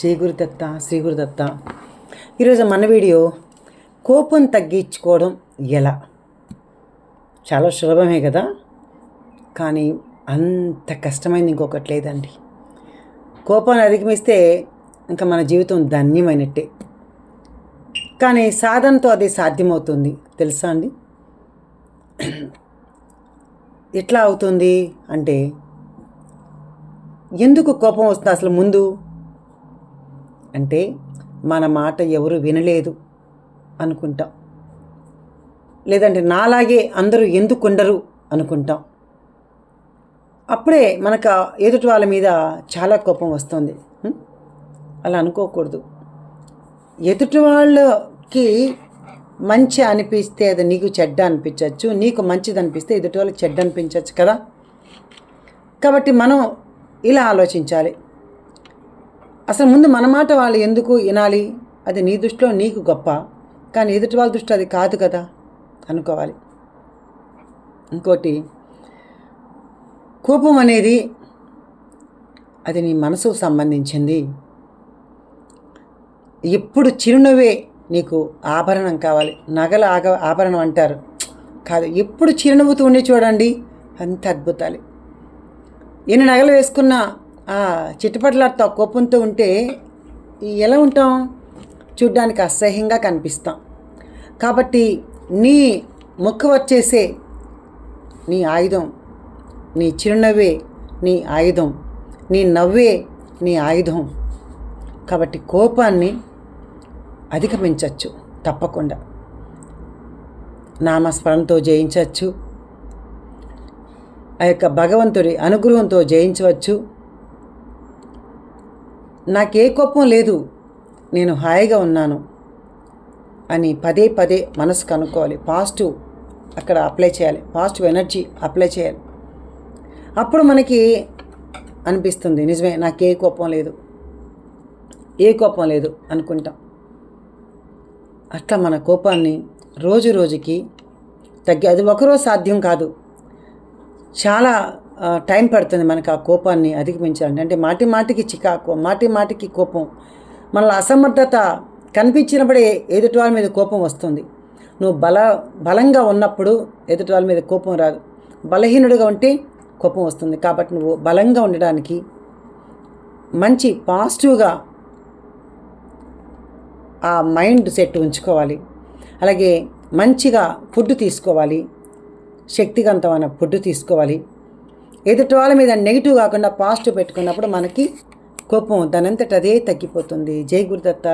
జై గురుదత్త, శ్రీ గురుదత్త. ఈరోజు మన వీడియో కోపం తగ్గించుకోవడం ఎలా. చాలా సులభమే కదా, కానీ అంత కష్టమైంది ఇంకొకటి లేదండి. కోపాన్ని అధిగమిస్తే ఇంకా మన జీవితం ధన్యమైనట్టే. కానీ సాధనతో అది సాధ్యమవుతుంది తెలుసా అండి. ఎట్లా అవుతుంది అంటే, ఎందుకు కోపం వస్తుంది అసలు ముందు అంటే, మన మాట ఎవరు వినలేదు అనుకుంటాం, లేదంటే నాలాగే అందరూ ఎందుకు ఉండరు అనుకుంటాం. అప్పుడే మనకు ఎదుటి వాళ్ళ మీద చాలా కోపం వస్తుంది. అలా అనుకోకూడదు. ఎదుటి వాళ్ళకి మంచి అనిపిస్తే అది నీకు చెడ్డ అనిపించవచ్చు, నీకు మంచిది అనిపిస్తే ఎదుటి వాళ్ళకి చెడ్డ అనిపించవచ్చు కదా. కాబట్టి మనం ఇలా ఆలోచించాలి. అసలు ముందు మన మాట వాళ్ళు ఎందుకు వినాలి, అది నీ దృష్టిలో నీకు గొప్ప, కానీ ఎదుటి వాళ్ళ దృష్టిలో అది కాదు కదా అనుకోవాలి. ఇంకోటి, కోపం అనేది అది నీ మనసుకు సంబంధించింది. ఎప్పుడు చిరునవ్వే నీకు ఆభరణం కావాలి. నగల ఆభరణం అంటారు కాదు, ఎప్పుడు చిరునవ్వుతూ ఉండి చూడండి, అంత అద్భుతాలు. ఎన్ని నగలు వేసుకున్నా చిట్టుపట్లాడుతూ కోపంతో ఉంటే ఎలా ఉంటాం, చూడ్డానికి అసహ్యంగా కనిపిస్తాం. కాబట్టి నీ ముఖం వచ్చేసే నీ ఆయుధం, నీ చిరునవ్వే నీ ఆయుధం, నీ నవ్వే నీ ఆయుధం. కాబట్టి కోపాన్ని అధిగమించవచ్చు తప్పకుండా. నామస్మరణతో జయించవచ్చు, ఆ యొక్క భగవంతుడి అనుగ్రహంతో జయించవచ్చు. నాకే కోపం లేదు, నేను హాయిగా ఉన్నాను అని పదే పదే మనసుకు అనుకోవాలి. పాజిటివ్ అక్కడ అప్లై చేయాలి, పాజిటివ్ ఎనర్జీ అప్లై చేయాలి. అప్పుడు మనకి అనిపిస్తుంది నిజమే, నాకే కోపం లేదు, ఏ కోపం లేదు అనుకుంటాం. అట్లా మన కోపాన్ని రోజు రోజుకి అది ఒకరోజు సాధ్యం కాదు, చాలా టైం పడుతుంది మనకు ఆ కోపాన్ని అధిగమించాలంటే. అంటే మాటి మాటికి చికాకు, మాటి మాటికి కోపం, మన అసమర్థత కనిపించినప్పుడే ఎదుటి వాళ్ళ మీద కోపం వస్తుంది. నువ్వు బలంగా ఉన్నప్పుడు ఎదుటి వాళ్ళ మీద కోపం రాదు, బలహీనుడిగా ఉంటే కోపం వస్తుంది. కాబట్టి నువ్వు బలంగా ఉండడానికి మంచి పాజిటివ్గా ఆ మైండ్ సెట్ ఉంచుకోవాలి. అలాగే మంచిగా ఫుడ్ తీసుకోవాలి, శక్తివంతమైన ఫుడ్ తీసుకోవాలి. ఎదుటి వాళ్ళ మీద నెగిటివ్ కాకుండా పాజిటివ్ పెట్టుకున్నప్పుడు మనకి కోపం దానంతట అదే తగ్గిపోతుంది. జై గురుదత్త.